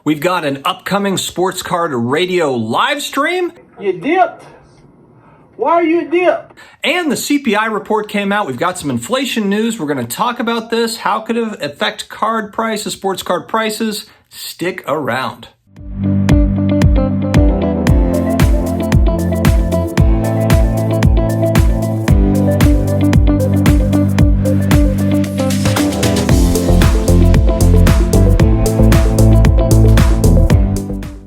We've got an upcoming sports card radio live stream. You dipped. Why are you dipped? And the CPI report came out. We've got some inflation news. We're going to talk about this. How could it affect card prices, sports card prices? Stick around.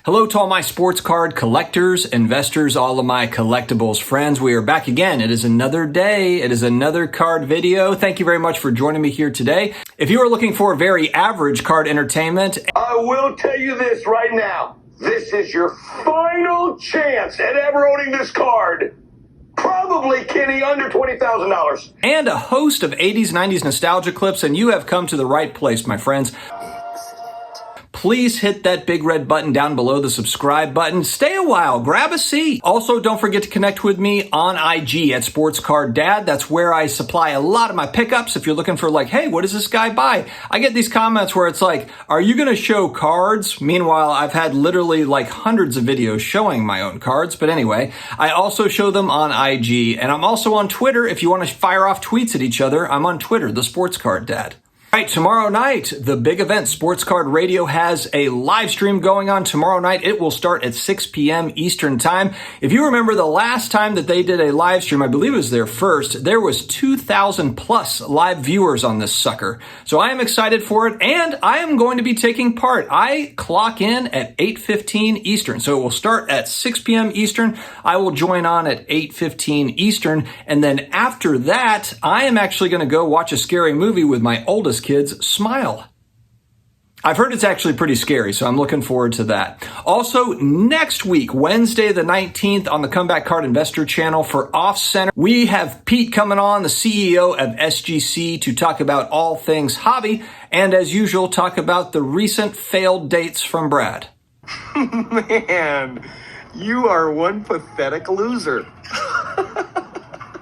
Hello to all my sports card collectors, investors, all of my collectibles friends. We are back again. It is another day. It is another card video. Thank you very much for joining me here today. If you are looking for very average card entertainment, I will tell you this right now. This is your final chance at ever owning this card. Probably, Kenny, under $20,000. and a host of 80s, 90s nostalgia clips, and you have come to the right place, my friends. Please hit that big red button down below, the subscribe button. Stay a while, grab a seat. Also, don't forget to connect with me on IG at SportsCardDad. That's where I supply a lot of my pickups. If you're looking for like, hey, what does this guy buy? I get these comments where it's like, are you going to show cards? Meanwhile, I've had literally like hundreds of videos showing my own cards. But anyway, I also show them on IG, and I'm also on Twitter. If you want to fire off tweets at each other, I'm on Twitter, the SportsCardDad. All right, tomorrow night, the big event, Sports Card Radio, has a live stream going on tomorrow night. It will start at 6 p.m. Eastern Time. If you remember the last time that they did a live stream, I believe it was their first, there was 2,000 plus live viewers on this sucker. So I am excited for it, and I am going to be taking part. I clock in at 8:15 Eastern. So it will start at 6 p.m. Eastern. I will join on at 8:15 Eastern. And then after that, I am actually going to go watch a scary movie with my oldest kids. Smile. I've heard it's actually pretty scary, so I'm looking forward to that. Also, next week, Wednesday the 19th, on the Comeback Card Investor channel for Off Center, we have Pete coming on, the CEO of SGC, to talk about all things hobby, and as usual, talk about the recent failed dates from Brad. Man, you are one pathetic loser.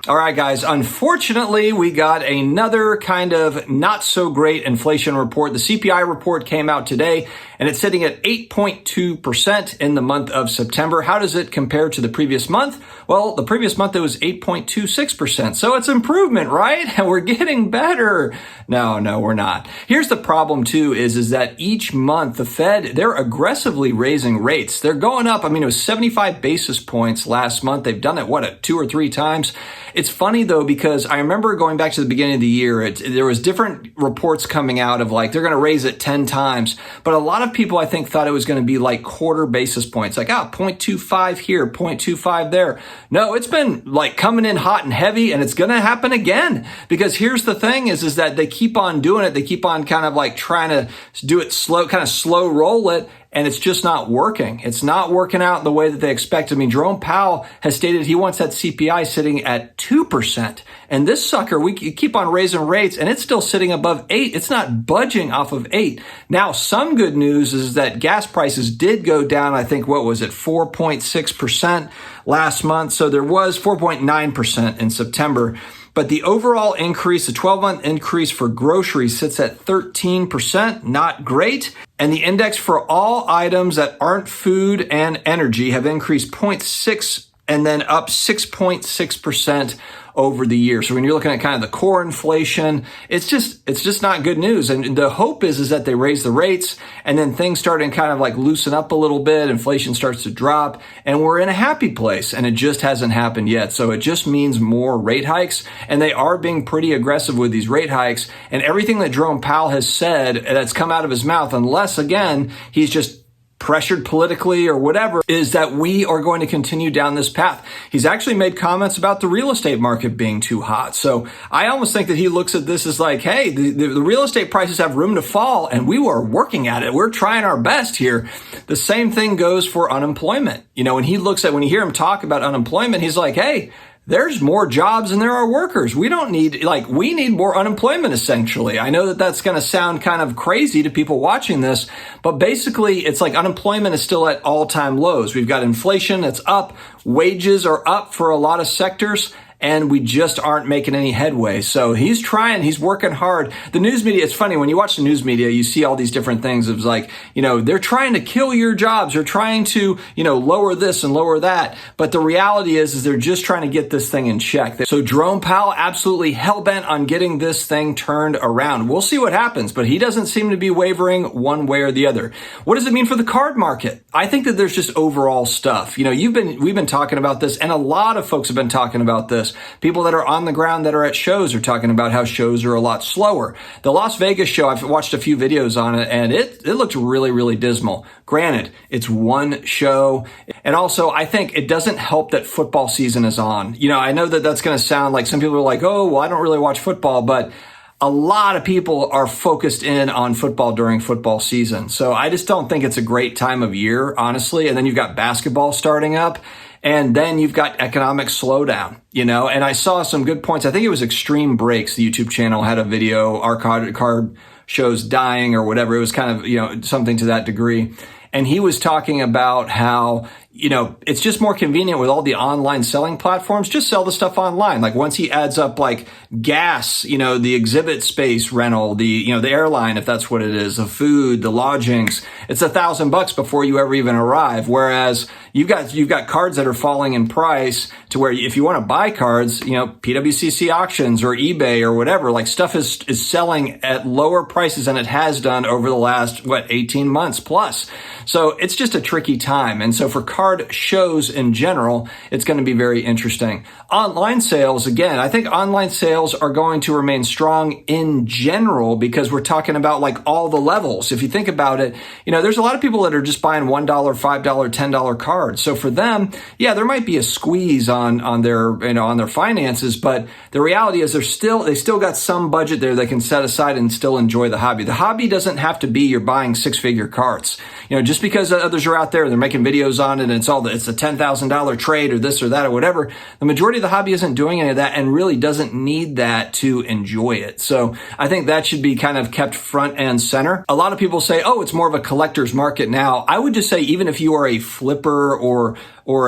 All right, guys, unfortunately, we got another kind of not so great inflation report. The CPI report came out today, and it's sitting at 8.2% in the month of September. How does it compare to the previous month? Well, the previous month it was 8.26%. So it's improvement, right? And we're getting better. No, we're not. Here's the problem too, is that each month the Fed, they're aggressively raising rates. They're going up. I mean, it was 75 basis points last month. They've done it, 2 or 3 times? It's funny though, because I remember going back to the beginning of the year, there was different reports coming out of like, they're going to raise it 10 times. But a lot of people, I think, thought it was going to be like quarter basis points, like, 0.25 here, 0.25 there. No, it's been like coming in hot and heavy, and it's going to happen again. Because here's the thing is that they keep on doing it. They keep on kind of like trying to do it slow, kind of slow roll it. And it's just not working. It's not working out the way that they expect. I mean, Jerome Powell has stated he wants that CPI sitting at 2%. And this sucker, we keep on raising rates, and it's still sitting above 8. It's not budging off of 8. Now, some good news is that gas prices did go down, I think, 4.6% last month. So there was 4.9% in September. But the overall increase, the 12-month increase for groceries sits at 13%, not great. And the index for all items that aren't food and energy have increased 0.6 and then up 6.6% over the year. So when you're looking at kind of the core inflation, it's just not good news. And the hope is that they raise the rates, and then things start to kind of like loosen up a little bit. Inflation starts to drop, and we're in a happy place. And it just hasn't happened yet. So it just means more rate hikes, and they are being pretty aggressive with these rate hikes. And everything that Jerome Powell has said that's come out of his mouth, unless again he's just pressured politically or whatever, is that we are going to continue down this path. He's actually made comments about the real estate market being too hot. So I almost think that he looks at this as like, hey, the real estate prices have room to fall, and we are working at it. We're trying our best here. The same thing goes for unemployment. You know, when you hear him talk about unemployment, he's like, hey, there's more jobs than there are workers. We need more unemployment, essentially. I know that that's going to sound kind of crazy to people watching this, but basically it's like unemployment is still at all-time lows. We've got inflation that's up. Wages are up for a lot of sectors. and we just aren't making any headway. So he's trying, he's working hard. The news media, it's funny, when you watch the news media, you see all these different things of like, they're trying to kill your jobs, they're trying to, lower this and lower that. But the reality is they're just trying to get this thing in check. So Jerome Powell absolutely hell-bent on getting this thing turned around. We'll see what happens, but he doesn't seem to be wavering one way or the other. What does it mean for the card market? I think that there's just overall stuff. We've been talking about this, and a lot of folks have been talking about this. People that are on the ground that are at shows are talking about how shows are a lot slower. The Las Vegas show, I've watched a few videos on it, and it looked really, really dismal. Granted, it's one show. And also, I think it doesn't help that football season is on. I know that that's going to sound like some people are like, oh, well, I don't really watch football, but a lot of people are focused in on football during football season. So I just don't think it's a great time of year, honestly. And then you've got basketball starting up. And then you've got economic slowdown, and I saw some good points. I think it was Extreme Breaks, the YouTube channel, had a video, our card shows dying or whatever. It was kind of, something to that degree. And he was talking about how, it's just more convenient with all the online selling platforms. Just sell the stuff online. Like once he adds up like gas, the exhibit space rental, the airline, if that's what it is, the food, the lodgings, it's $1,000 before you ever even arrive. Whereas you've got cards that are falling in price to where if you want to buy cards, PWCC auctions or eBay or whatever, like stuff is selling at lower prices than it has done over the last, 18 months plus. So it's just a tricky time. And so for card shows in general, it's going to be very interesting. Online sales, again, I think online sales are going to remain strong in general because we're talking about like all the levels. If you think about it, there's a lot of people that are just buying $1, $5, $10 cards. So for them, yeah, there might be a squeeze on their finances, but the reality is they still got some budget there they can set aside and still enjoy the hobby. The hobby doesn't have to be you're buying six-figure cards. Just because others are out there and they're making videos on it and it's a $10,000 trade or this or that or whatever, the majority of the hobby isn't doing any of that and really doesn't need that to enjoy it. So I think that should be kind of kept front and center. A lot of people say, oh, it's more of a collector's market now. I would just say even if you are a flipper or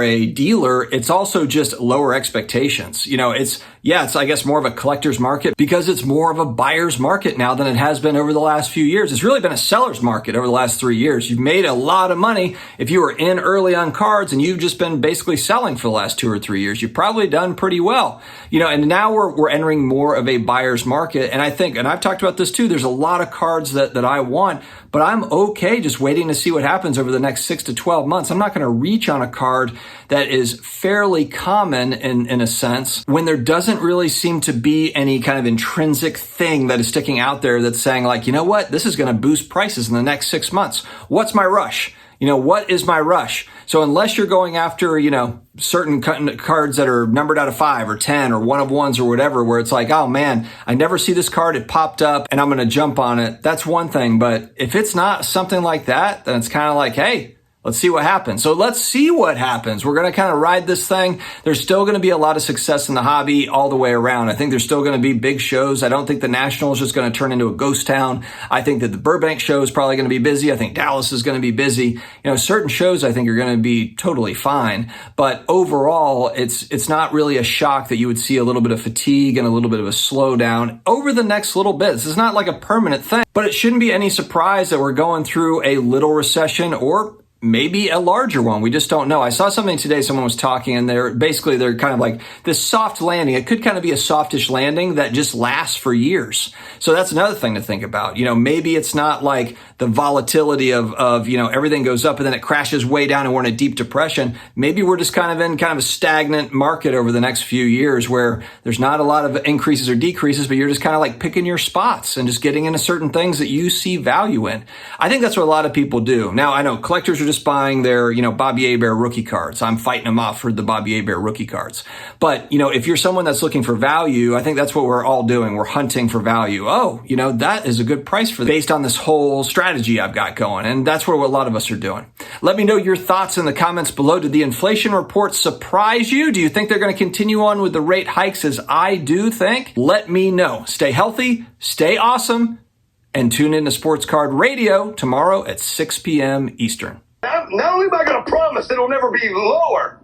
a dealer, it's also just lower expectations. It's I guess more of a collector's market because it's more of a buyer's market now than it has been over the last few years. It's really been a seller's market over the last 3 years. You've made a lot of money if you were in early on cards and you've just been basically selling for the last 2 or 3 years. You've probably done pretty well. And now we're entering more of a buyer's market. And I think, and I've talked about this too, there's a lot of cards that I want, but I'm okay just waiting to see what happens over the next 6 to 12 months. I'm not going to reach on a card that is fairly common in a sense when there doesn't really seem to be any kind of intrinsic thing that is sticking out there that's saying like, this is going to boost prices in the next 6 months. What's my rush? What is my rush? So unless you're going after, certain cards that are numbered out of 5 or 10 or 1 of 1s or whatever, where it's like, oh man, I never see this card. It popped up and I'm going to jump on it. That's one thing. But if it's not something like that, then it's kind of like, hey, let's see what happens. So let's see what happens. We're going to kind of ride this thing. There's still going to be a lot of success in the hobby all the way around. I think there's still going to be big shows. I don't think the National is just going to turn into a ghost town. I think that the Burbank show is probably going to be busy. I think Dallas is going to be busy. Certain shows I think are going to be totally fine. But overall, it's not really a shock that you would see a little bit of fatigue and a little bit of a slowdown over the next little bit. This is not like a permanent thing, but it shouldn't be any surprise that we're going through a little recession or maybe a larger one. We just don't know. I saw something today, someone was talking and they're kind of like this soft landing. It could kind of be a softish landing that just lasts for years. So that's another thing to think about. Maybe it's not like the volatility of everything goes up and then it crashes way down and we're in a deep depression. Maybe we're just kind of a stagnant market over the next few years where there's not a lot of increases or decreases, but you're just kind of like picking your spots and just getting into certain things that you see value in. I think that's what a lot of people do. Now, I know collectors are just buying their, Bobby Hebert rookie cards. I'm fighting them off for the Bobby Hebert rookie cards. But, if you're someone that's looking for value, I think that's what we're all doing. We're hunting for value. Oh, that is a good price for this based on this whole strategy I've got going. And that's what a lot of us are doing. Let me know your thoughts in the comments below. Did the inflation report surprise you? Do you think they're going to continue on with the rate hikes as I do think? Let me know. Stay healthy, stay awesome, and tune in to Sports Card Radio tomorrow at 6 p.m. Eastern. Not only am I going to promise it'll never be lower,